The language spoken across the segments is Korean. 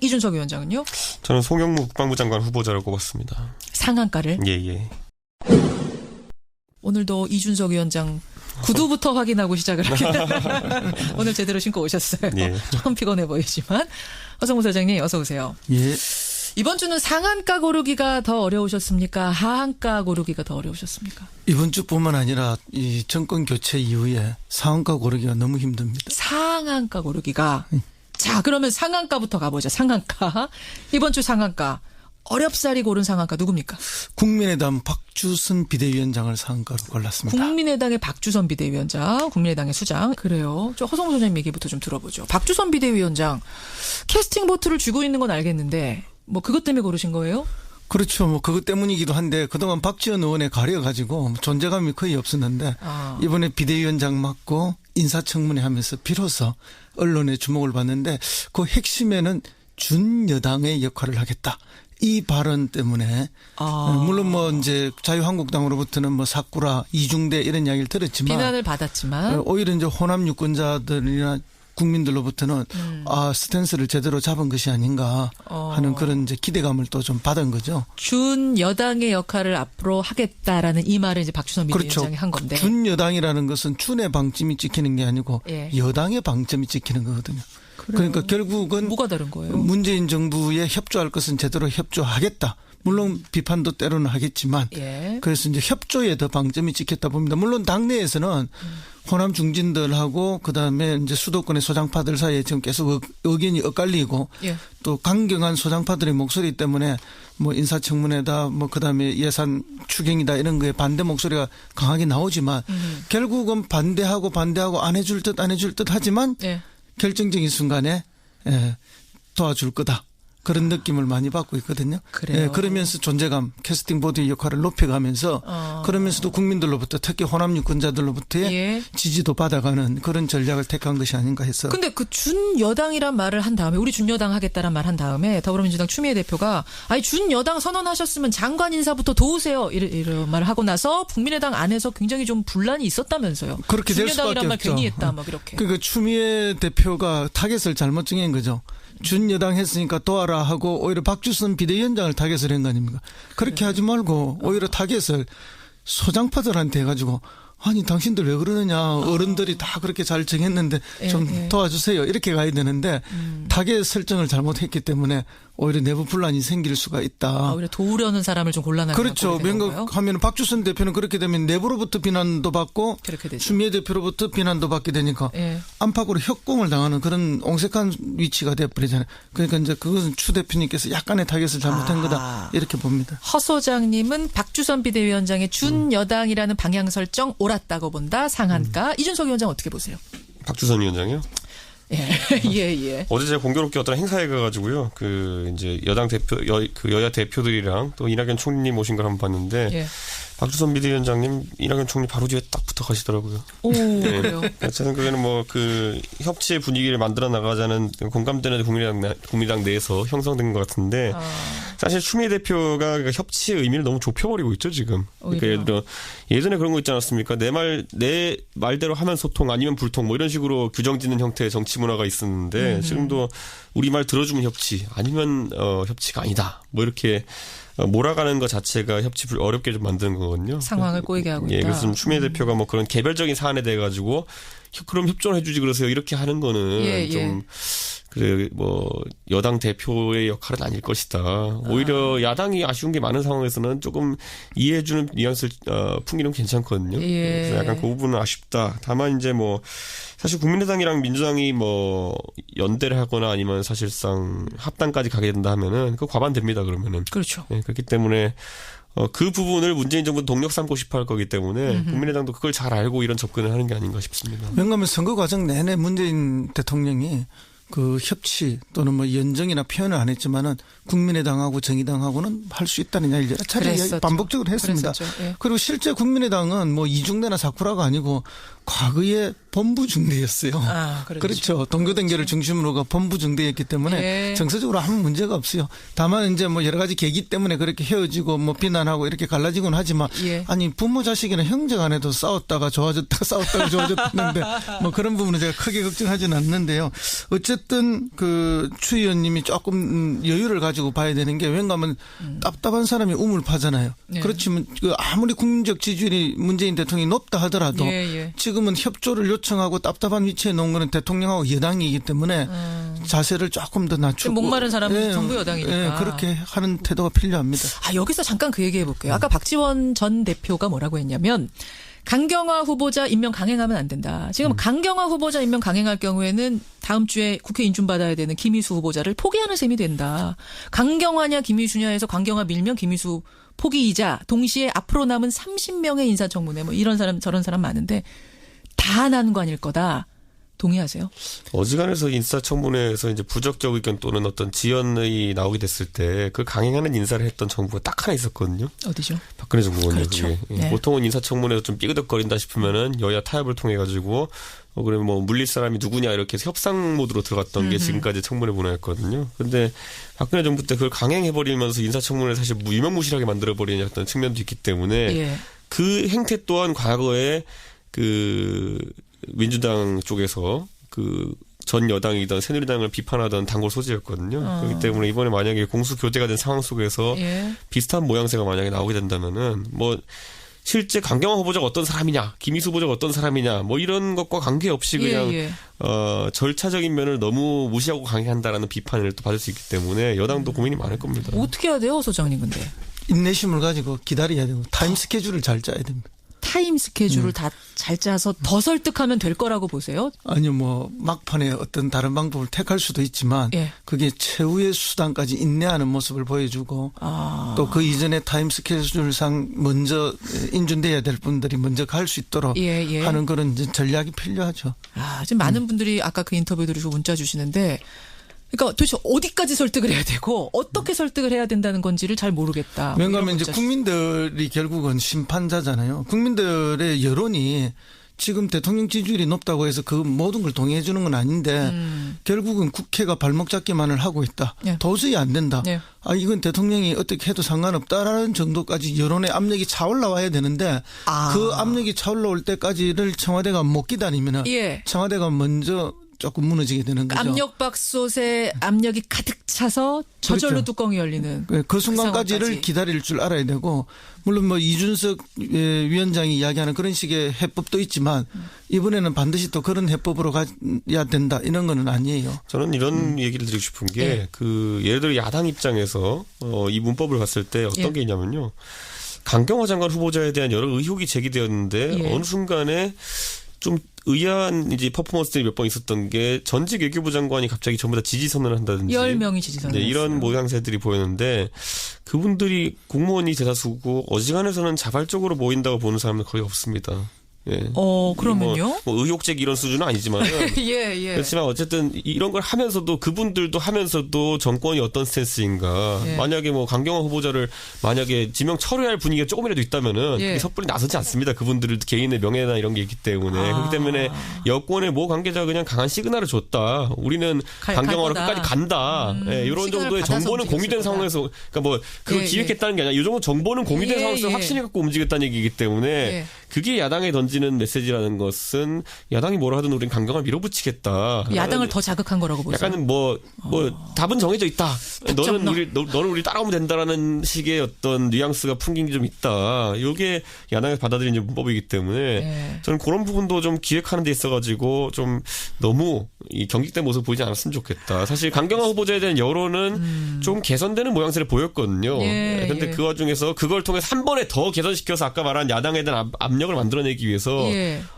이준석 위원장은요? 저는 송영무 국방부 장관 후보자를 꼽았습니다. 상한가를? 예. 오늘도 이준석 위원장 구두부터 확인하고 시작을 하겠다. 오늘 제대로 신고 오셨어요. 예. 조금 피곤해 보이지만. 허성무 사장님 어서 오세요. 예. 이번 주는 상한가 고르기가 더 어려우셨습니까? 하한가 고르기가 더 어려우셨습니까? 이번 주뿐만 아니라 이 정권 교체 이후에 상한가 고르기가 너무 힘듭니다. 상한가 고르기가. 자, 그러면 상한가부터 가보죠. 상한가. 이번 주 상한가. 어렵사리 고른 상한가 누굽니까? 국민의당 박주선 비대위원장을 상한가로 골랐습니다. 국민의당의 박주선 비대위원장, 국민의당의 수장. 그래요. 저 허성무 소장님 얘기부터 좀 들어보죠. 박주선 비대위원장 캐스팅 보트를 쥐고 있는 건 알겠는데 뭐 그것 때문에 고르신 거예요? 그렇죠. 뭐 그것 때문이기도 한데 그동안 박지원 의원에 가려가지고 존재감이 거의 없었는데 이번에 비대위원장 맡고 인사청문회 하면서 비로소 언론의 주목을 받는데 그 핵심에는 준여당의 역할을 하겠다. 이 발언 때문에 물론 뭐 이제 자유한국당으로부터는 뭐 사꾸라 이중대 이런 이야기를 들었지만 비난을 받았지만 오히려 이제 호남 유권자들이나 국민들로부터는 스탠스를 제대로 잡은 것이 아닌가 하는 그런 이제 기대감을 또 좀 받은 거죠. 준 여당의 역할을 앞으로 하겠다라는 이 말을 이제 박주선 비대위원장이 그렇죠. 한 건데. 준 여당이라는 것은 준의 방점이 찍히는 게 아니고 예. 여당의 방점이 찍히는 거거든요. 그래요. 그러니까 결국은 뭐가 다른 거예요? 문재인 정부에 협조할 것은 제대로 협조하겠다. 물론 비판도 때로는 하겠지만 예. 그래서 이제 협조에 더 방점이 찍혔다 봅니다. 물론 당내에서는 호남 중진들하고 그다음에 이제 수도권의 소장파들 사이에 지금 계속 의견이 엇갈리고 예. 또 강경한 소장파들의 목소리 때문에 뭐 인사청문회다 뭐 그다음에 예산 추경이다 이런 거에 반대 목소리가 강하게 나오지만 결국은 반대하고 안 해줄 듯 하지만 예. 결정적인 순간에 도와줄 거다. 그런 느낌을 많이 받고 있거든요. 그래요. 그러면서 존재감, 캐스팅 보드의 역할을 높여가면서 그러면서도 국민들로부터 특히 호남 유권자들로부터의 예. 지지도 받아가는 그런 전략을 택한 것이 아닌가 해서. 근데 그 준여당이란 말을 한 다음에 우리 준여당 하겠다란 말 한 다음에 더불어민주당 추미애 대표가 아니 준여당 선언하셨으면 장관 인사부터 도우세요. 이런 말을 하고 나서 국민의당 안에서 굉장히 좀 분란이 있었다면서요. 그렇게 될 수밖에 준여당이란 말 없죠. 괜히 했다 막 이렇게. 그러니까 추미애 대표가 타겟을 잘못 정한 거죠. 준여당 했으니까 도와라 하고 오히려 박주선 비대위원장을 타겟을 한 거 아닙니까? 그렇게 하지 말고 오히려 타겟을 소장파들한테 해가지고 아니 당신들 왜 그러느냐 어른들이 다 그렇게 잘 정했는데 좀 도와주세요 이렇게 가야 되는데 타겟 설정을 잘못했기 때문에 오히려 내부 분란이 생길 수가 있다. 오히려 도우려는 사람을 좀 곤란하게 그렇죠. 명각하면 박주선 대표는 그렇게 되면 내부로부터 비난도 받고 추미애 대표로부터 비난도 받게 되니까 안팎으로 협공을 당하는 그런 옹색한 위치가 돼버리잖아요. 그러니까 이제 그것은 추 대표님께서 약간의 타겟을 잘못한 거다 이렇게 봅니다. 허 소장님은 박주선 비대위원장의 준여당이라는 방향 설정 옳았다고 본다. 상한가. 이준석 위원장 어떻게 보세요? 박주선 위원장이요? 예. 어제 제가 공교롭게 어떤 행사에 가가지고요. 이제 여당 대표, 여야 대표들이랑 또 이낙연 총리님 오신 걸 한번 봤는데. 예. 박주선 비대위원장님 이낙연 총리 바로 뒤에 딱 붙어 가시더라고요. 오, 그래요. 제 생각에는 뭐 협치의 분위기를 만들어 나가자는 공감대는 국민당 내에서 형성된 것 같은데 사실 추미애 대표가 협치의 의미를 너무 좁혀버리고 있죠 지금. 그러니까 예를 들어 예전에 그런 거 있지 않았습니까? 내 말대로 하면 소통 아니면 불통 뭐 이런 식으로 규정짓는 형태의 정치 문화가 있었는데 지금도 우리 말 들어주면 협치 아니면 협치가 아니다. 뭐 이렇게 몰아가는 것 자체가 협치를 어렵게 좀 만드는 거거든요. 상황을 꼬이게 하고 있다. 그래서 추미애 대표가 뭐 그런 개별적인 사안에 대해 가지고 그럼 협조를 해주지 그러세요. 이렇게 하는 거는 좀 그래 뭐 여당 대표의 역할은 아닐 것이다. 오히려 야당이 아쉬운 게 많은 상황에서는 조금 이해해주는 뉘앙스를 풍기는 건 괜찮거든요. 그래서 약간 그 부분은 아쉽다. 다만 이제 뭐 사실 국민의당이랑 민주당이 뭐 연대를 하거나 아니면 사실상 합당까지 가게 된다 하면은 그 과반됩니다. 그러면은 그렇죠. 그렇기 때문에. 그 부분을 문재인 정부는 동력 삼고 싶어 할 거기 때문에 국민의당도 그걸 잘 알고 이런 접근을 하는 게 아닌가 싶습니다. 왜냐하면 선거 과정 내내 문재인 대통령이 그 협치 또는 뭐 연정이나 표현을 안 했지만은 국민의당하고 정의당하고는 할 수 있다는 이야기를 여러 차례 반복적으로 했습니다. 예. 그리고 실제 국민의당은 뭐 이중대나 사쿠라가 아니고 과거에 본부 중대였어요. 그렇죠. 동교단계를 중심으로가 본부 중대였기 때문에 정서적으로 아무 문제가 없어요. 다만 이제 뭐 여러 가지 계기 때문에 그렇게 헤어지고 뭐 비난하고 이렇게 갈라지곤 하지만 아니 부모 자식이나 형제 간에도 싸웠다가 좋아졌다가 싸웠다가 좋아졌는데 뭐 그런 부분은 제가 크게 걱정하지는 않는데요. 어쨌든 어쨌든 그 추 의원님이 조금 여유를 가지고 봐야 되는 게 왠가하면 답답한 사람이 우물파잖아요. 네. 그렇지만 그 아무리 국민적 지지율이 문재인 대통령이 높다 하더라도 지금은 협조를 요청하고 답답한 위치에 놓은 거는 대통령하고 여당이기 때문에 자세를 조금 더 낮추고 목마른 사람은 정부 여당이니까. 그렇게 하는 태도가 필요합니다. 여기서 잠깐 그 얘기 해볼게요. 아까 박지원 전 대표가 뭐라고 했냐면 강경화 후보자 임명 강행하면 안 된다. 지금 강경화 후보자 임명 강행할 경우에는 다음 주에 국회 인준받아야 되는 김희수 후보자를 포기하는 셈이 된다. 강경화냐 김희수냐 해서 강경화 밀면 김희수 포기이자 동시에 앞으로 남은 30명의 인사청문회 뭐 이런 사람 저런 사람 많은데 다 난관일 거다. 동의하세요? 어지간해서 인사청문회에서 이제 부적격 의견 또는 어떤 지연이 나오게 됐을 때 그걸 강행하는 인사를 했던 정부가 딱 하나 있었거든요. 어디죠? 박근혜 정부군요. 그렇죠. 네. 보통은 인사청문회에서 좀 삐그덕거린다 싶으면은 여야 타협을 통해 가지고 그러면 뭐 물릴 사람이 누구냐 이렇게 해서 협상 모드로 들어갔던 게 지금까지 청문회 문화였거든요. 근데 박근혜 정부 때 그걸 강행해버리면서 인사청문회를 사실 유명무실하게 만들어버리는 어떤 측면도 있기 때문에 그 행태 또한 과거에 그 민주당 쪽에서 그 전 여당이던 새누리당을 비판하던 단골 소지였거든요. 그렇기 때문에 이번에 만약에 공수 교대가 된 상황 속에서 비슷한 모양새가 만약에 나오게 된다면은 뭐 실제 강경화 후보자가 어떤 사람이냐, 김희수 후보자가 어떤 사람이냐, 뭐 이런 것과 관계없이 그냥 절차적인 면을 너무 무시하고 강행한다라는 비판을 또 받을 수 있기 때문에 여당도 고민이 많을 겁니다. 어떻게 해야 돼요, 소장님 근데? 인내심을 가지고 기다려야 되고 타임 스케줄을 잘 짜야 됩니다. 타임 스케줄을 다 잘 짜서 더 설득하면 될 거라고 보세요? 아니요, 뭐 막판에 어떤 다른 방법을 택할 수도 있지만 그게 최후의 수단까지 인내하는 모습을 보여주고 또 그 이전에 타임 스케줄상 먼저 인준돼야 될 분들이 먼저 갈 수 있도록 하는 그런 전략이 필요하죠. 지금 많은 분들이 아까 그 인터뷰 들으시고 문자 주시는데 그러니까 도대체 어디까지 설득을 해야 되고 어떻게 설득을 해야 된다는 건지를 잘 모르겠다. 왜냐하면 이제 국민들이 결국은 심판자잖아요. 국민들의 여론이 지금 대통령 지지율이 높다고 해서 그 모든 걸 동의해 주는 건 아닌데 결국은 국회가 발목 잡기만을 하고 있다. 도저히 안 된다. 이건 대통령이 어떻게 해도 상관없다라는 정도까지 여론의 압력이 차올라와야 되는데 그 압력이 차올라올 때까지를 청와대가 못 기다리면 청와대가 먼저 조금 무너지게 되는 거죠. 압력밥솥에 압력이 가득 차서 저절로 그렇죠. 뚜껑이 열리는 그 순간까지를 기다릴 줄 알아야 되고 물론 뭐 이준석 위원장이 이야기하는 그런 식의 해법도 있지만 이번에는 반드시 또 그런 해법으로 가야 된다 이런 거는 아니에요. 저는 이런 얘기를 드리고 싶은 게 그 예를 들어 야당 입장에서 이 문법을 봤을 때 어떤 게 있냐면요. 강경화 장관 후보자에 대한 여러 의혹이 제기되었는데 어느 순간에 좀 의아한 이제 퍼포먼스들이 몇 번 있었던 게 전직 외교부 장관이 갑자기 전부 다 지지 선언을 한다든지 10명이 지지 선언을 이런 모양새들이 보였는데 그분들이 공무원이 대다수고 어지간해서는 자발적으로 모인다고 보는 사람은 거의 없습니다. 그러면요? 뭐 의혹제기 이런 수준은 아니지만 그렇지만 어쨌든 이런 걸 하면서도 그분들도 하면서도 정권이 어떤 스탠스인가 만약에 뭐 강경화 후보자를 만약에 지명 철회할 분위기가 조금이라도 있다면은 그게 섣불리 나서지 않습니다. 그분들 개인의 명예나 이런 게 있기 때문에 그렇기 때문에 여권의 모 관계자가 그냥 강한 시그널을 줬다. 우리는 강경화로 끝까지 간다. 이런 정도의 정보는 공유된 상황에서 그러니까 뭐 그걸 기획했다는 게 아니라 이 정도 정보는 공유된 상황에서 확신을 갖고 움직였다는 얘기이기 때문에 그게 야당에 던지는 메시지라는 것은 야당이 뭐라 하든 우리는 강경화 밀어붙이겠다. 야당을 더 자극한 거라고 보세요. 약간은 뭐 답은 정해져 있다. 너는 우리 따라오면 된다라는 식의 어떤 뉘앙스가 풍긴 게 좀 있다. 이게 야당에서 받아들이는 문법이기 때문에 저는 그런 부분도 좀 기획하는 데 있어가지고 좀 너무 이 경직된 모습 보이지 않았으면 좋겠다. 사실 강경화 후보자에 대한 여론은 좀 개선되는 모양새를 보였거든요. 그런데 그 와중에서 그걸 통해서 한 번에 더 개선시켜서 아까 말한 야당에 대한 압력을 만들어내기 위해서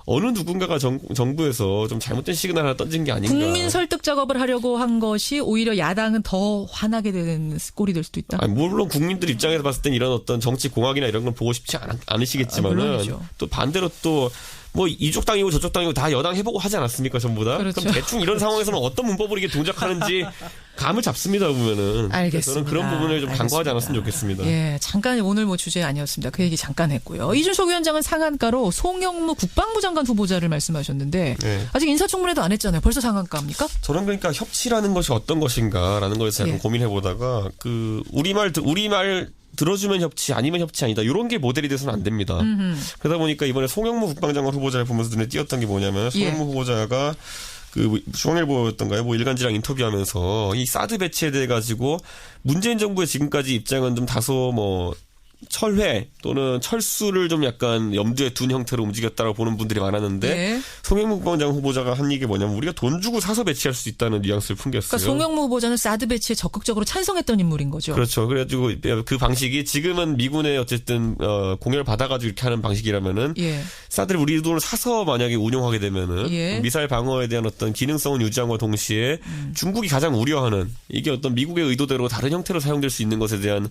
어느 누군가가 정부에서 좀 잘못된 시그널 하나 던진 게 아닌가. 국민 설득 작업을 하려고 한 것이 오히려 야당은 더 화나게 되는 꼴이 될 수도 있다. 물론 국민들 입장에서 봤을 땐 이런 어떤 정치 공학이나 이런 걸 보고 싶지 않으시겠지만은 또 반대로 또 뭐 이쪽 당이고 저쪽 당이고 다 여당 해보고 하지 않았습니까 전부 다? 그렇죠. 그럼 대충 이런 상황에서는 어떤 문법으로 이게 동작하는지 감을 잡습니다 보면은. 알겠습니다. 저는 그런 부분을 좀 간과하지 않았으면 좋겠습니다. 잠깐 오늘 뭐 주제 아니었습니다. 그 얘기 잠깐 했고요. 이준석 위원장은 상한가로 송영무 국방부 장관 후보자를 말씀하셨는데 아직 인사청문회도 안 했잖아요. 벌써 상한가입니까? 저는 그러니까 협치라는 것이 어떤 것인가라는 것에 약간 고민해보다가 그 우리말 들어주면 협치 아니면 협치 아니다. 이런 게 모델이 돼서는 안 됩니다. 그러다 보니까 이번에 송영무 국방장관 후보자를 보면서 눈에 띄었던 게 뭐냐면 송영무 후보자가 그 중앙일보였던가요? 뭐 일간지랑 인터뷰하면서 이 사드 배치에 대해 가지고 문재인 정부의 지금까지 입장은 좀 다소 뭐 철회 또는 철수를 좀 약간 염두에 둔 형태로 움직였다고 보는 분들이 많았는데 예. 송영무 국방장 후보자가 한 얘기 뭐냐면 우리가 돈 주고 사서 배치할 수 있다는 뉘앙스를 풍겼어요. 그러니까 송영무 후보자는 사드 배치에 적극적으로 찬성했던 인물인 거죠. 그렇죠. 그래가지고 그 방식이 지금은 미군의 어쨌든 공여를 받아가지고 이렇게 하는 방식이라면은 예. 사드를 우리 돈을 사서 만약에 운용하게 되면은 예. 미사일 방어에 대한 어떤 기능성을 유지함과 동시에 중국이 가장 우려하는 이게 어떤 미국의 의도대로 다른 형태로 사용될 수 있는 것에 대한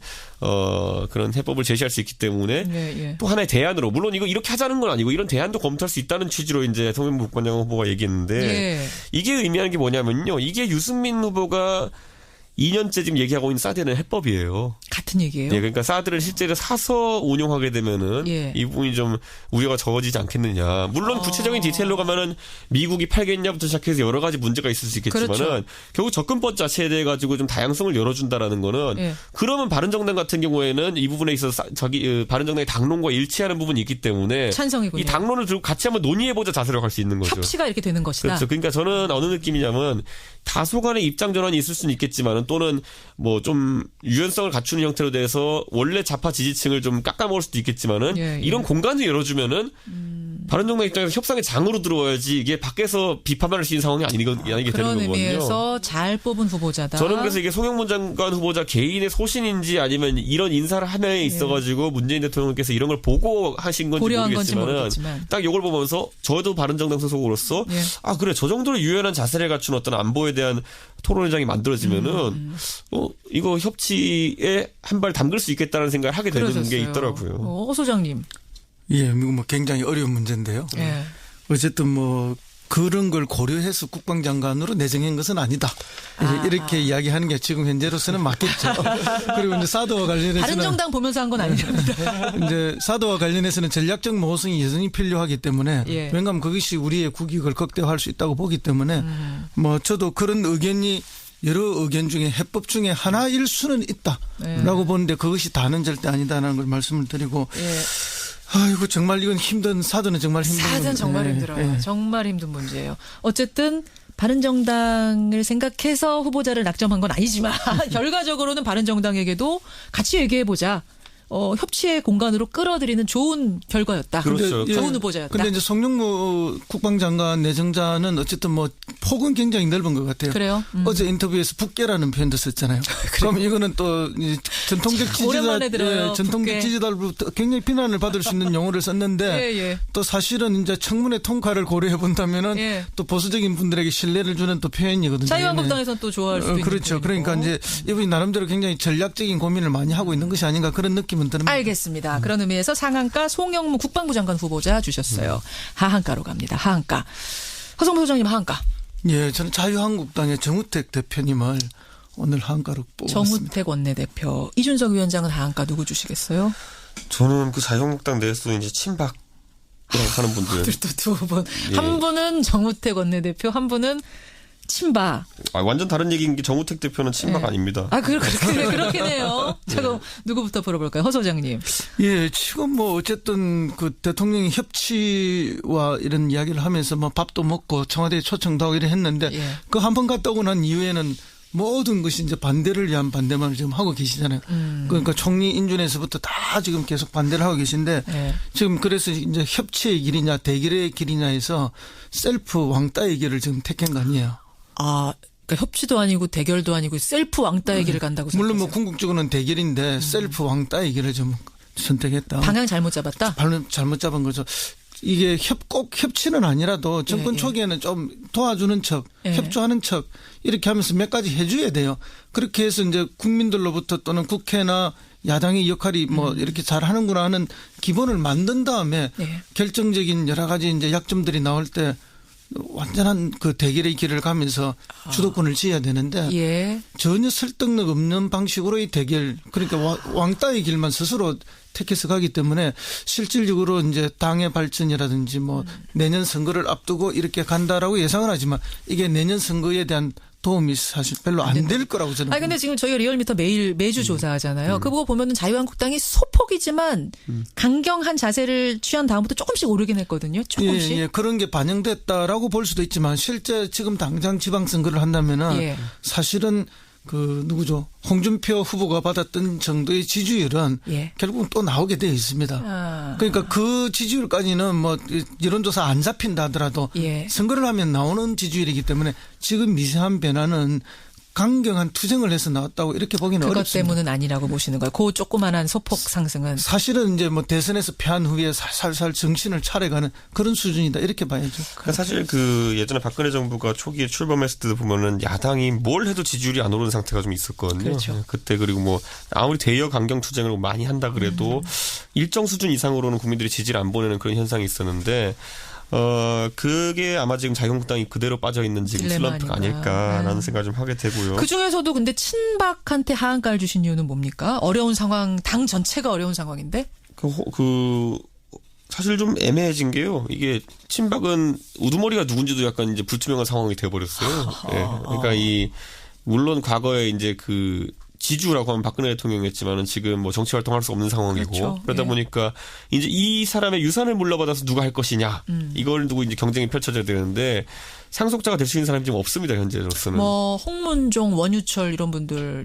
그런 해법을 제시할 수 있기 때문에 예. 또 하나의 대안으로 물론 이거 이렇게 하자는 건 아니고 이런 대안도 검토할 수 있다는 취지로 이제 송영무 국방장 후보가 얘기했는데 예. 이게 의미하는 게 뭐냐면요. 이게 유승민 후보가 2년째 지금 얘기하고 있는 사드는 해법이에요. 같은 얘기예요. 예, 그러니까 사드를 실제로 사서 운용하게 되면은 예. 이 부분이 좀 우려가 적어지지 않겠느냐. 물론 구체적인 디테일로 가면은 미국이 팔겠냐부터 시작해서 여러 가지 문제가 있을 수 있겠지만은 그렇죠. 결국 접근법 자체에 대해 가지고 좀 다양성을 열어준다라는 거는 예. 그러면 바른정당 같은 경우에는 이 부분에 있어서 자기 바른정당의 당론과 일치하는 부분이 있기 때문에 찬성이군요. 이 당론을 들고 같이 한번 논의해보자 자세로 갈 수 있는 거죠. 협치가 이렇게 되는 것이다. 그렇죠. 그러니까 저는 어느 느낌이냐면 다소간의 입장 전환이 있을 수는 있겠지만은 또는 뭐 좀 유연성을 갖추는 형태로 돼서 원래 좌파 지지층을 좀 깎아먹을 수도 있겠지만은 예. 이런 공간을 열어주면은 바른정당 입장에서 협상의 장으로 들어와야지 이게 밖에서 비판만 할 수 있는 상황이 아니게 되는 그런 거거든요. 의미에서 잘 뽑은 후보자다. 저는 그래서 이게 송영문 장관 후보자 개인의 소신인지 아니면 이런 인사를 함에 있어가지고 문재인 대통령께서 이런 걸 보고 하신 건지 고려한 건지 모르겠지만은 모르겠지만. 딱 이걸 보면서 저도 바른정당 소속으로서 예. 아 그래 저 정도로 유연한 자세를 갖춘 어떤 안보에 대한 토론회장이 만들어지면은 이거 협치에 한 발 담글 수 있겠다는 생각을 하게 되는 그러셨어요. 게 있더라고요. 허 소장님. 예, 뭐 굉장히 어려운 문제인데요. 예. 어쨌든 뭐 그런 걸 고려해서 국방장관으로 내정한 것은 아니다. 이렇게 이야기하는 게 지금 현재로서는 맞겠죠. 그리고 이제 사드와 관련해서는 바른정당 보면서 한 건 아닙니다. 이제 사드와 관련해서는 전략적 모호성이 여전히 필요하기 때문에 예. 왜냐하면 그것이 우리의 국익을 극대화할 수 있다고 보기 때문에 뭐 저도 그런 의견이 여러 의견 중에 해법 중에 하나일 수는 있다라고 보는데 그것이 다는 절대 아니다라는 걸 말씀을 드리고 예. 아이고 정말 이건 힘든 사드는 정말 힘든 사드는 정말 예, 힘들어요. 예. 정말 힘든 문제예요. 어쨌든 바른정당을 생각해서 후보자를 낙점한 건 아니지만 결과적으로는 바른정당에게도 같이 얘기해보자. 협치의 공간으로 끌어들이는 좋은 결과였다. 그렇죠. 좋은 후보자였다. 근데 이제 송영무 국방장관 내정자는 어쨌든 뭐 폭은 굉장히 넓은 것 같아요. 그래요? 어제 인터뷰에서 북계라는 표현도 썼잖아요. 그럼 이거는 또 전통적 오랜만에 들어요. 전통적 북계. 지지자로부터 굉장히 비난을 받을 수 있는 용어를 썼는데 예. 또 사실은 이제 청문회 통과를 고려해 본다면은 예. 또 보수적인 분들에게 신뢰를 주는 또 표현이거든요. 자유한국당에서는 또 좋아할 수도 있는 그렇죠. 표현이고. 그러니까 이제 이분이 나름대로 굉장히 전략적인 고민을 많이 하고 있는 것이 아닌가 그런 느낌은 듭니다. 알겠습니다. 그런 의미에서 상한가 송영무 국방부 장관 후보자 주셨어요. 하한가로 갑니다. 하한가. 허성무 소장님 하한가. 예, 저는 자유한국당의 정우택 대표님을 오늘 하한가로 뽑았습니다. 정우택 원내대표. 이준석 위원장은 하한가 누구 주시겠어요? 저는 그 자유한국당 내에서 이제 친박 하는 분들 또 두 분. 예. 한 분은 정우택 원내대표, 한 분은 친박. 완전 다른 얘기인 게 정우택 대표는 친박 예. 아닙니다. 그렇긴 해요. 잠깐 누구부터 물어볼까요? 허 소장님. 예, 지금 뭐 어쨌든 그 대통령이 협치와 이런 이야기를 하면서 뭐 밥도 먹고 청와대에 초청도 하고 이래 했는데 예. 그 한 번 갔다 오고 난 이후에는 모든 것이 이제 반대를 위한 반대만을 지금 하고 계시잖아요. 그러니까 총리 인준에서부터 다 지금 계속 반대를 하고 계신데 예. 지금 그래서 이제 협치의 길이냐 대결의 길이냐 해서 셀프 왕따의 길을 지금 택한 거 아니에요. 그러니까 협치도 아니고 대결도 아니고 셀프 왕따의 길을 간다고 생각하세요? 물론 뭐 궁극적으로는 대결인데 셀프 왕따의 길을 좀 선택했다. 방향 잘못 잡았다? 발음 잘못 잡은 거죠. 이게 꼭 협치는 아니라도 정권 예. 초기에는 좀 도와주는 척, 예. 협조하는 척 이렇게 하면서 몇 가지 해줘야 돼요. 그렇게 해서 이제 국민들로부터 또는 국회나 야당의 역할이 뭐 이렇게 잘하는구나 하는 기본을 만든 다음에 예. 결정적인 여러 가지 이제 약점들이 나올 때 완전한 그 대결의 길을 가면서 주도권을 쥐어야 되는데 예. 전혀 설득력 없는 방식으로의 대결 그러니까 왕따의 길만 스스로 택해서 가기 때문에 실질적으로 이제 당의 발전이라든지 뭐 내년 선거를 앞두고 이렇게 간다라고 예상을 하지만 이게 내년 선거에 대한 도움이 사실 별로 안 될 거라고 저는. 아니 근데 지금 저희가 리얼미터 매주 조사하잖아요. 그거 보면은 자유한국당이 소폭이지만 강경한 자세를 취한 다음부터 조금씩 오르긴 했거든요. 조금씩. 예, 그런 게 반영됐다라고 볼 수도 있지만 실제 지금 당장 지방선거를 한다면은 예. 사실은 그 누구죠? 홍준표 후보가 받았던 정도의 지지율은 예. 결국은 또 나오게 되어 있습니다. 아. 그러니까 그 지지율까지는 뭐 여론조사 안 잡힌다 하더라도 예. 선거를 하면 나오는 지지율이기 때문에 지금 미세한 변화는 강경한 투쟁을 해서 나왔다고 이렇게 보기는 그것 어렵습니다. 때문은 아니라고 보시는 거예요. 그 조그만한 소폭 상승은. 사실은 이제 뭐 대선에서 패한 후에 살살 정신을 차려가는 그런 수준이다 이렇게 봐야죠. 그러니까 사실 그 예전에 박근혜 정부가 초기에 출범했을 때도 보면은 야당이 뭘 해도 지지율이 안 오르는 상태가 좀 있었거든요. 그렇죠. 그때 그리고 뭐 아무리 대여 강경 투쟁을 많이 한다 그래도 일정 수준 이상으로는 국민들이 지지를 안 보내는 그런 현상이 있었는데 그게 아마 지금 자유한국당이 그대로 빠져 있는 지금 딜레마 슬럼프가 아닌가. 아닐까라는 생각을 좀 하게 되고요. 그 중에서도 근데 친박한테 하한가를 주신 이유는 뭡니까? 어려운 상황, 당 전체가 어려운 상황인데? 사실 좀 애매해진 게요. 이게 친박은 우두머리가 누군지도 약간 이제 불투명한 상황이 돼버렸어요. 예. 그러니까 물론 과거에 이제 그 지주라고 하면 박근혜 대통령이었지만은 지금 뭐 정치 활동할 수 없는 상황이고 그렇죠. 그러다 예. 보니까 이제 이 사람의 유산을 물려받아서 누가 할 것이냐 이걸 두고 이제 경쟁이 펼쳐져야 되는데 상속자가 될 수 있는 사람이 지금 없습니다 현재로서는. 뭐 홍문종, 원유철 이런 분들,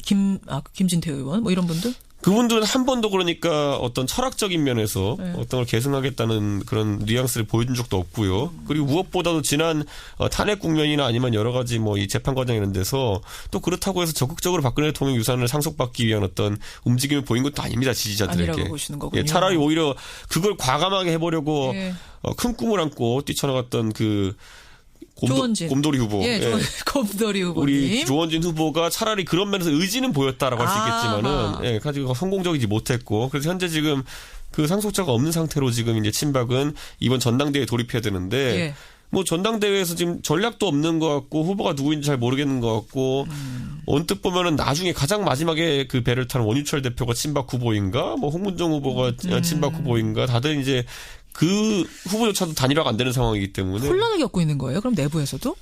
김진태 의원 뭐 이런 분들? 그분들은 한 번도 그러니까 어떤 철학적인 면에서 네. 어떤 걸 계승하겠다는 그런 뉘앙스를 보여준 적도 없고요. 그리고 무엇보다도 지난 탄핵 국면이나 아니면 여러 가지 뭐 이 재판 과정 이런 데서 또 그렇다고 해서 적극적으로 박근혜 대통령 유산을 상속받기 위한 어떤 움직임을 보인 것도 아닙니다. 지지자들에게. 아니라고 보시는 거군요. 예, 차라리 오히려 그걸 과감하게 해보려고 예. 큰 꿈을 안고 뛰쳐나갔던 그 조원진. 곰돌이 후보. 예, 곰돌이 후보님. 우리 조원진 후보가 차라리 그런 면에서 의지는 보였다라고 할 수 아하. 있겠지만은, 예, 가지고 성공적이지 못했고, 그래서 현재 지금 그 상속자가 없는 상태로 지금 이제 친박은 이번 전당대회에 돌입해야 되는데, 예. 뭐 전당대회에서 지금 전략도 없는 것 같고 후보가 누구인지 잘 모르겠는 것 같고 언뜻 보면은 나중에 가장 마지막에 그 배를 탄 원유철 대표가 친박 후보인가, 뭐 홍문종 후보가 친박 후보인가, 다들 이제 그 후보조차도 단일화가 안 되는 상황이기 때문에 혼란을 겪고 있는 거예요? 그럼 내부에서도?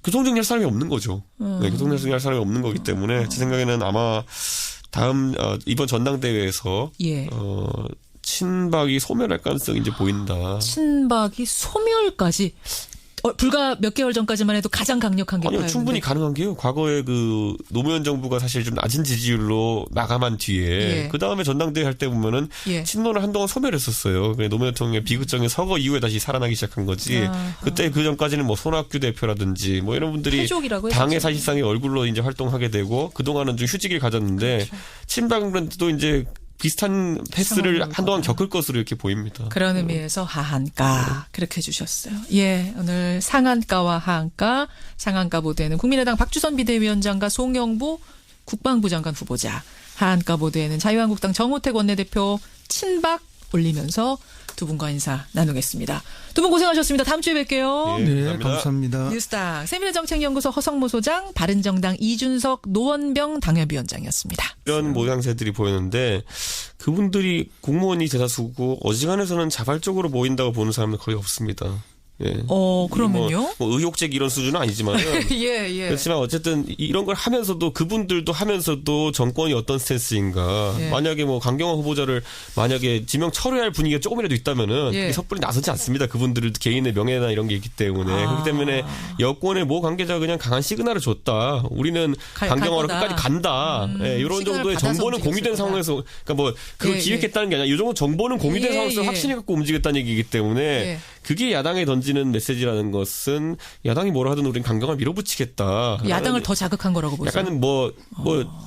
교통정리할 사람이 없는 거죠. 네, 교통정리할 사람이 없는 거기 때문에 제 생각에는 아마 다음 이번 전당대회에서 예. 친박이 소멸할 가능성이 이제 보인다. 친박이 소멸까지 불과 몇 개월 전까지만 해도 가장 강력한 게 아니요, 파였는데. 충분히 가능한 게요. 과거에 그 노무현 정부가 사실 좀 낮은 지지율로 마감한 뒤에 예. 그 다음에 전당대회 할 때 보면은 예. 친노를 한동안 소멸했었어요. 노무현 대통령의 비극적인 서거 이후에 다시 살아나기 시작한 거지. 그때 그 전까지는 뭐 손학규 대표라든지 뭐 이런 분들이 패족이라고 당의 했었죠. 사실상의 얼굴로 이제 활동하게 되고 그 동안은 좀 휴직을 가졌는데 그렇죠. 친박도 이제 비슷한 패스를 상황으로 한동안 겪을 것으로 이렇게 보입니다. 그런 의미에서 하한가 그렇게 해주셨어요. 예, 오늘 상한가와 하한가, 상한가 보도에는 국민의당 박주선 비대위원장과 송영부 국방부 장관 후보자, 하한가 보도에는 자유한국당 정호택 원내대표 친박 올리면서 두 분과 인사 나누겠습니다. 두 분 고생하셨습니다. 다음 주에 뵐게요. 예. 네, 감사합니다. 감사합니다. 뉴스당 세미래정책연구소 허성모 소장, 바른정당 이준석 노원병 당협위원장이었습니다. 이런 모양새들이 보이는데 그분들이 공무원이 대다수고 어지간해서는 자발적으로 모인다고 보는 사람은 거의 없습니다. 예. 그러면요? 뭐 의혹적 이런 수준은 아니지만 예. 그렇지만 어쨌든 이런 걸 하면서도 그분들도 하면서도 정권이 어떤 스탠스인가. 예. 만약에 뭐 강경화 후보자를 만약에 지명 철회할 분위기가 조금이라도 있다면은 예. 그게 섣불리 나서지 않습니다. 그분들 개인의 명예나 이런 게 있기 때문에. 그렇기 때문에 여권의 모 관계자가 그냥 강한 시그널을 줬다. 우리는 강경화로 갈 거다. 끝까지 간다. 예, 이런 시그널을 정도의 받아서 정보는 움직였을 공유된 거다. 상황에서 그러니까 뭐 그걸 예, 기획했다는 게 아니라 이 정도 정보는 공유된 예, 상황에서 예. 확신을 갖고 움직였다는 얘기이기 때문에 예. 그게 야당에 던지는 메시지라는 것은 야당이 뭐라 하든 우리는 강경화 밀어붙이겠다. 야당을 더 자극한 거라고 보세요. 약간은 뭐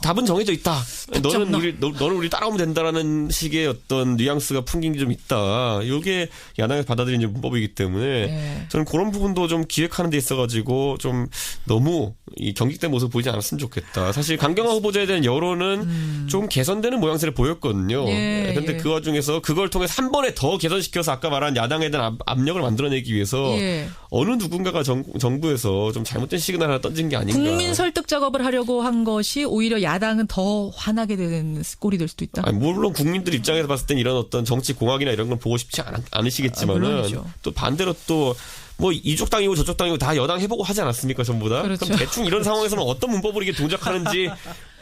답은 정해져 있다. 답정 너는 우리 따라오면 된다라는 식의 어떤 뉘앙스가 풍긴 게 좀 있다. 이게 야당에서 받아들이는 문법이기 때문에 예. 저는 그런 부분도 좀 기획하는 데 있어가지고 좀 너무 이 경직된 모습 보이지 않았으면 좋겠다. 사실 강경화 후보자에 대한 여론은 좀 개선되는 모양새를 보였거든요. 예, 그런데 예. 그 와중에서 그걸 통해서 한 번에 더 개선시켜서 아까 말한 야당에 대한 압력을 만들어내기 위해서 예. 어느 누군가가 정부에서 좀 잘못된 시그널 하나 던진 게 아닌가. 국민 설득 작업을 하려고 한 것이 오히려 야당은 더 화나게 되는 꼴이 될 수도 있다. 아니, 물론 국민들 입장에서 봤을 땐 이런 어떤 정치 공학이나 이런 걸 보고 싶지 않으시겠지만은 물론이죠. 또 반대로 또 뭐 이쪽 당이고 저쪽 당이고 다 여당 해보고 하지 않았습니까 전부 다? 그렇죠. 그럼 대충 이런 상황에서는 어떤 문법으로 이게 동작하는지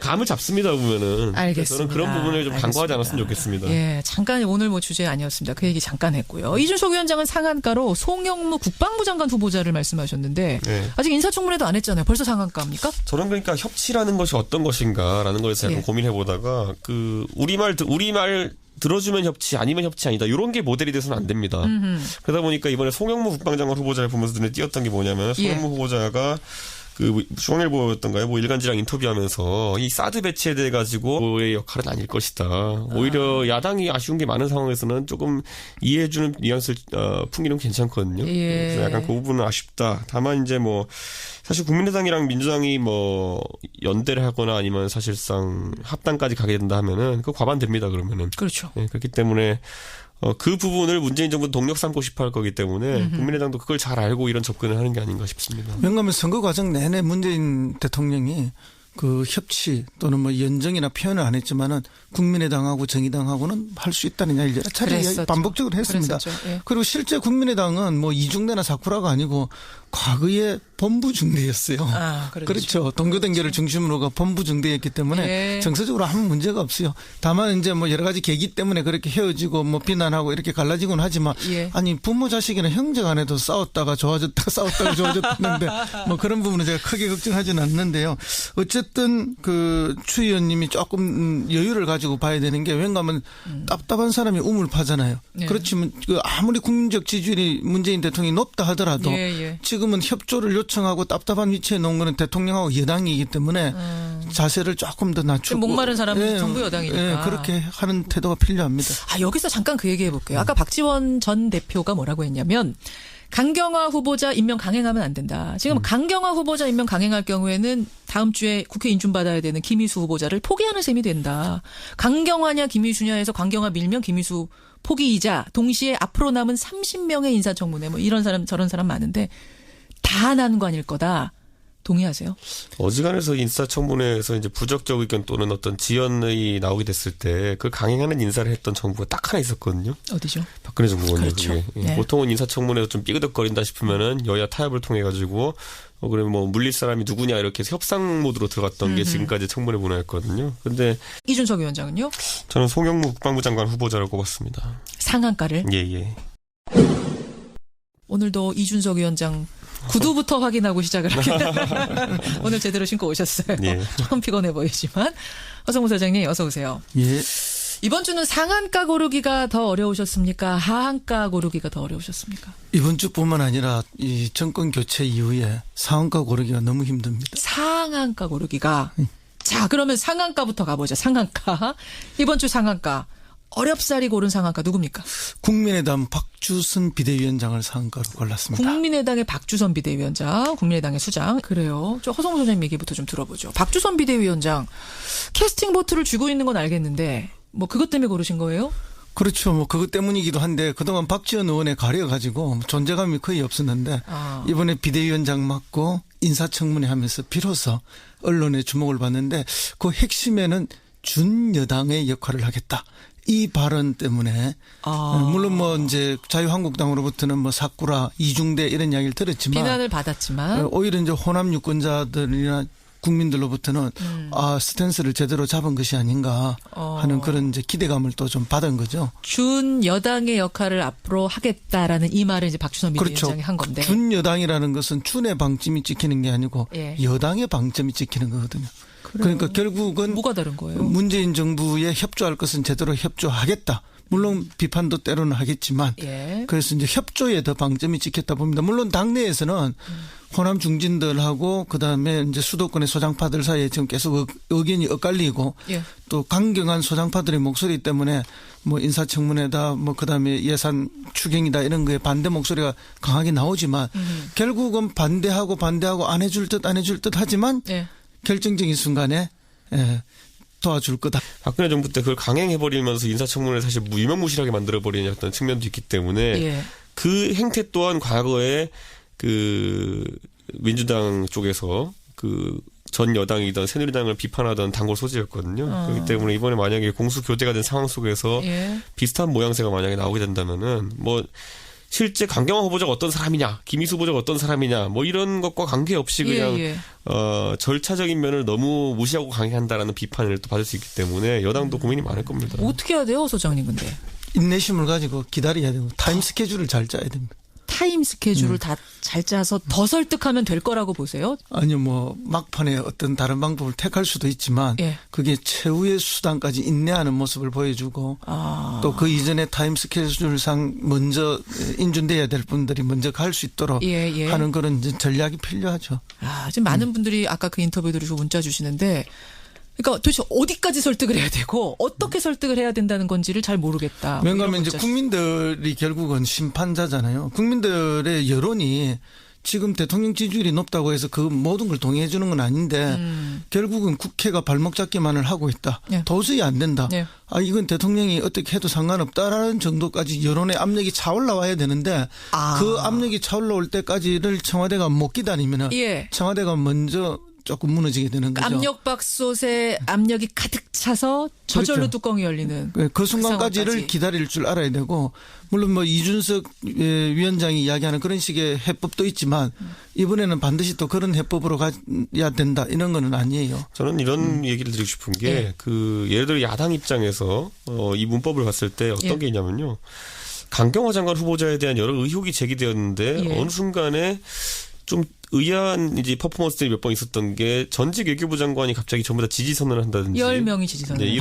감을 잡습니다 보면은. 알겠습니다. 저는 그런 부분을 좀 간과하지 않았으면 좋겠습니다. 예, 잠깐 오늘 뭐 주제 아니었습니다. 그 얘기 잠깐 했고요. 이준석 위원장은 상한가로 송영무 국방부 장관 후보자를 말씀하셨는데 네. 아직 인사청문회도 안 했잖아요. 벌써 상한가입니까? 저는 그러니까 협치라는 것이 어떤 것인가라는 것에 약간 예. 고민해보다가 그 우리말 들어주면 협치 아니면 협치 아니다 이런 게 모델이 돼서는 안 됩니다. 그러다 보니까 이번에 송영무 국방장관 후보자를 보면서 눈에 띄었던 게 뭐냐면 송영무 예. 후보자가 그 중앙일보였던가요? 뭐 일간지랑 인터뷰하면서 이 사드 배치에 대해 가지고의 역할은 아닐 것이다. 오히려 야당이 아쉬운 게 많은 상황에서는 조금 이해해주는 뉘앙스를 풍기는 괜찮거든요. 예. 그래서 약간 그 부분은 아쉽다. 다만 이제 뭐 사실 국민의당이랑 민주당이 뭐 연대를 하거나 아니면 사실상 합당까지 가게 된다 하면은 그 과반됩니다. 그러면은. 그렇죠. 네, 그렇기 때문에 그 부분을 문재인 정부는 동력 삼고 싶어 할 거기 때문에 국민의당도 그걸 잘 알고 이런 접근을 하는 게 아닌가 싶습니다. 왜냐하면 선거 과정 내내 문재인 대통령이 그 협치 또는 뭐 연정이나 표현을 안 했지만은 국민의당하고 정의당하고는 할 수 있다는 이야기를 여러 차례 그랬었죠. 반복적으로 했습니다. 그랬었죠. 예. 그리고 실제 국민의당은 뭐 이중대나 사쿠라가 아니고 과거에 본부 중대였어요. 아, 그렇죠. 동교단계를 중심으로가 본부 중대였기 때문에 예. 정서적으로 아무 문제가 없어요. 다만 이제 뭐 여러 가지 계기 때문에 그렇게 헤어지고 뭐 비난하고 이렇게 갈라지곤 하지만 예. 아니 부모 자식이나 형제 간에도 싸웠다가 좋아졌다가 싸웠다가 좋아졌는데 뭐 그런 부분은 제가 크게 걱정하지는 않는데요. 어쨌든 그 추 의원님이 조금 여유를 가지고 봐야 되는 게 왠가하면 답답한 사람이 우물파잖아요. 예. 그렇지만 그 아무리 국민적 지지율이 문재인 대통령이 높다 하더라도 예. 지금은 협조를 요청하고 답답한 위치에 놓은 거는 대통령하고 여당이기 때문에 자세를 조금 더 낮추고 목마른 사람은 정부 여당이니까. 예, 그렇게 하는 태도가 필요합니다. 아, 여기서 잠깐 그 얘기 해볼게요. 아까 박지원 전 대표가 뭐라고 했냐면 강경화 후보자 임명 강행하면 안 된다. 지금 강경화 후보자 임명 강행할 경우에는 다음 주에 국회 인준받아야 되는 김희수 후보자를 포기하는 셈이 된다. 강경화냐 김희수냐 해서 강경화 밀면 김희수 포기이자 동시에 앞으로 남은 30명의 인사청문회 뭐 이런 사람 저런 사람 많은데 다 난관일 거다. 동의하세요? 어지간해서 인사청문회에서 이제 부적격 의견 또는 어떤 지연이 나오게 됐을 때 그걸 강행하는 인사를 했던 정부가 딱 하나 있었거든요. 어디죠? 박근혜 정부거든요. 그렇죠. 그게. 네. 보통은 인사청문회에서 좀 삐그덕거린다 싶으면은 여야 타협을 통해 가지고 그러면 뭐 물릴 사람이 누구냐 이렇게 해서 협상 모드로 들어갔던 게 지금까지 청문회 문화였거든요. 근데 이준석 위원장은요? 저는 송영무 국방부 장관 후보자를 꼽았습니다. 상한가를. 예. 오늘도 이준석 위원장 구두부터 확인하고 시작을 하겠다. 오늘 제대로 신고 오셨어요. 예. 조금 피곤해 보이지만. 허성무 사장님 어서 오세요. 예. 이번 주는 상한가 고르기가 더 어려우셨습니까? 하한가 고르기가 더 어려우셨습니까? 이번 주뿐만 아니라 이 정권 교체 이후에 상한가 고르기가 너무 힘듭니다. 상한가 고르기가. 자, 그러면 상한가부터 가보죠. 상한가. 이번 주 상한가. 어렵사리 고른 상한가 누굽니까? 국민의당 박주선 비대위원장을 상한가로 골랐습니다. 국민의당의 박주선 비대위원장, 국민의당의 수장. 그래요. 저 허성무 소장님 얘기부터 좀 들어보죠. 박주선 비대위원장 캐스팅 보트를 쥐고 있는 건 알겠는데 뭐 그것 때문에 고르신 거예요? 그렇죠. 뭐 그것 때문이기도 한데 그동안 박지원 의원에 가려가지고 존재감이 거의 없었는데 이번에 비대위원장 맡고 인사청문회 하면서 비로소 언론의 주목을 받는데 그 핵심에는 준여당의 역할을 하겠다. 이 발언 때문에 물론 뭐 이제 자유한국당으로부터는 뭐 사쿠라 이중대 이런 이야기를 들었지만 비난을 받았지만 오히려 이제 호남 유권자들이나 국민들로부터는 스탠스를 제대로 잡은 것이 아닌가 하는 그런 이제 기대감을 또 좀 받은 거죠. 준 여당의 역할을 앞으로 하겠다라는 이 말을 이제 박주선 그렇죠. 비대위원장이 한 건데. 준 여당이라는 것은 준의 방점이 찍히는 게 아니고 예. 여당의 방점이 찍히는 거거든요. 그래요. 그러니까 결국은 뭐가 다른 거예요? 문재인 정부에 협조할 것은 제대로 협조하겠다. 물론 비판도 때로는 하겠지만 예. 그래서 이제 협조에 더 방점이 찍혔다 봅니다. 물론 당내에서는 호남 중진들하고 그다음에 이제 수도권의 소장파들 사이에 지금 계속 의견이 엇갈리고 예. 또 강경한 소장파들의 목소리 때문에 뭐 인사청문회다 뭐 그다음에 예산 추경이다 이런 거에 반대 목소리가 강하게 나오지만 결국은 반대하고 안 해줄 듯 하지만 예. 결정적인 순간에 도와줄 거다. 박근혜 정부 때 그걸 강행해버리면서 인사청문회를 사실 유명무실하게 만들어버리는 어떤 측면도 있기 때문에 예. 그 행태 또한 과거에 그 민주당 쪽에서 그 전 여당이던 새누리당을 비판하던 단골 소지였거든요. 그렇기 때문에 이번에 만약에 공수 교대가 된 상황 속에서 예. 비슷한 모양새가 만약에 나오게 된다면은 뭐 실제 강경화 후보자가 어떤 사람이냐, 김희수 후보자가 어떤 사람이냐, 뭐 이런 것과 관계없이 그냥 예. 절차적인 면을 너무 무시하고 강행한다라는 비판을 또 받을 수 있기 때문에 여당도 고민이 많을 겁니다. 어떻게 해야 돼요, 소장님 근데? 인내심을 가지고 기다려야 되고 타임 스케줄을 잘 짜야 됩니다. 타임 스케줄을 다 잘 짜서 더 설득하면 될 거라고 보세요? 아니요, 뭐 막판에 어떤 다른 방법을 택할 수도 있지만 예. 그게 최후의 수단까지 인내하는 모습을 보여주고 또 그 이전에 타임 스케줄상 먼저 인준돼야 될 분들이 먼저 갈 수 있도록 예. 하는 그런 이제 전략이 필요하죠. 지금 많은 분들이 아까 그 인터뷰 들으시고 문자 주시는데 그러니까 도대체 어디까지 설득을 해야 되고 어떻게 설득을 해야 된다는 건지를 잘 모르겠다. 왜냐하면 이제 국민들이 결국은 심판자잖아요. 국민들의 여론이 지금 대통령 지지율이 높다고 해서 그 모든 걸 동의해 주는 건 아닌데 결국은 국회가 발목 잡기만을 하고 있다. 네. 도저히 안 된다. 네. 이건 대통령이 어떻게 해도 상관없다라는 정도까지 여론의 압력이 차올라와야 되는데 그 압력이 차올라올 때까지를 청와대가 못 기다리면 예. 청와대가 먼저 조금 무너지게 되는 거죠. 압력밥솥에 압력이 가득 차서 저절로 그렇죠. 뚜껑이 열리는 그 순간까지를 상황까지. 기다릴 줄 알아야 되고 물론 뭐 이준석 위원장이 이야기하는 그런 식의 해법도 있지만 이번에는 반드시 또 그런 해법으로 가야 된다 이런 거는 아니에요. 저는 이런 얘기를 드리고 싶은 게 예. 예를 들어 야당 입장에서 이 문법을 봤을 때 어떤 예. 게 있냐면요. 강경화 장관 후보자에 대한 여러 의혹이 제기되었는데 예. 어느 순간에 좀 의아한 이제 퍼포먼스들이 몇 번 있었던 게 전직 외교부 장관이 갑자기 전부 다 지지 선언을 한다든지 10명이 지지 선언. 네,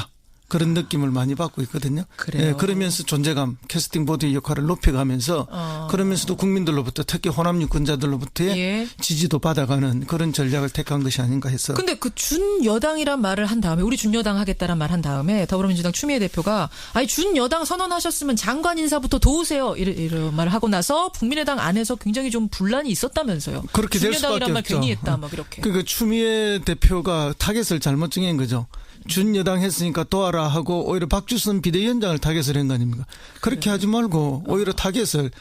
그런 느낌을 많이 받고 있거든요. 그래요? 그러면서 존재감, 캐스팅 보드의 역할을 높여가면서 그러면서도 국민들로부터 특히 호남 유권자들로부터의 예. 지지도 받아가는 그런 전략을 택한 것이 아닌가 해서. 근데 그 준여당이란 말을 한 다음에 우리 준여당 하겠다란 말 한 다음에 더불어민주당 추미애 대표가 준여당 선언하셨으면 장관 인사부터 도우세요. 이런 말을 하고 나서 국민의당 안에서 굉장히 좀 분란이 있었다면서요. 그렇게 될 수밖에 준여당이란 말 없죠. 괜히 했다 막 이렇게. 그러니까 추미애 대표가 타겟을 잘못 정한 거죠. 준여당 했으니까 도와라 하고 오히려 박주선 비대위원장을 타겟을 한 거 아닙니까? 그렇게 하지 말고 오히려 타겟을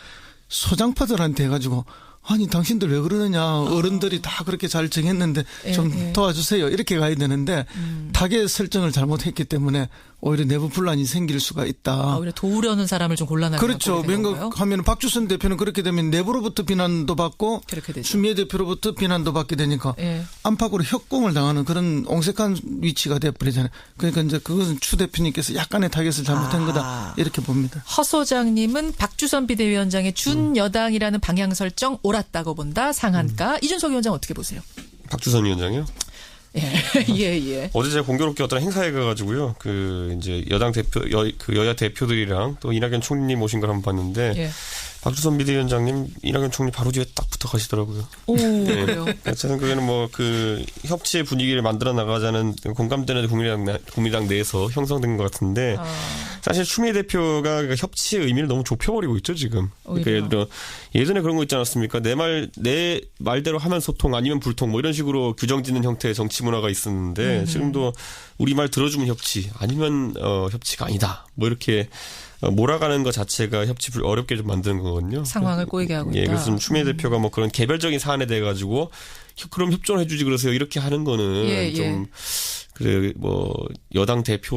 소장파들한테 해가지고 아니 당신들 왜 그러느냐 어른들이 다 그렇게 잘 정했는데 좀 도와주세요 이렇게 가야 되는데 타겟 설정을 잘못했기 때문에 오히려 내부 분란이 생길 수가 있다. 오히려 도우려는 사람을 좀 곤란하게 그렇죠. 명각하면 박주선 대표는 그렇게 되면 내부로부터 비난도 받고 그렇게 되죠. 추미애 대표로부터 비난도 받게 되니까 예. 안팎으로 협공을 당하는 그런 옹색한 위치가 돼버리잖아요. 그러니까 이제 그것은 추 대표님께서 약간의 타겟을 잘못한 거다 이렇게 봅니다. 허 소장님은 박주선 비대위원장의 준여당이라는 방향 설정 옳았다고 본다. 상한가. 이준석 위원장 어떻게 보세요? 박주선 위원장이요. 예. 어제 제가 공교롭게 어떤 행사에 가가지고요. 이제 여당 대표, 여야 대표들이랑 또 이낙연 총리님 오신 걸 한번 봤는데 예. 박주선 비대위원장님 이낙연 총리 바로 뒤에 딱 붙어 가시더라고요. 오, 그래요. 저는 그게는 뭐 협치의 분위기를 만들어 나가자는 공감대는 국민의당 내에서 형성된 것 같은데 사실 추미애 대표가 협치의 의미를 너무 좁혀버리고 있죠 지금. 그러니까 예를 들어 예전에 그런 거 있지 않았습니까? 내 말대로 하면 소통 아니면 불통 뭐 이런 식으로 규정짓는 형태의 정치 문화가 있었는데 지금도 우리 말 들어주면 협치 아니면 협치가 아니다. 뭐 이렇게 몰아가는 것 자체가 협치를 어렵게 좀 만드는 거거든요. 상황을 꼬이게 하고 있다. 예, 그래서 추미애 대표가 뭐 그런 개별적인 사안에 대해 가지고 그럼 협조를 해주지 그러세요. 이렇게 하는 거는 좀 그래 뭐 여당 대표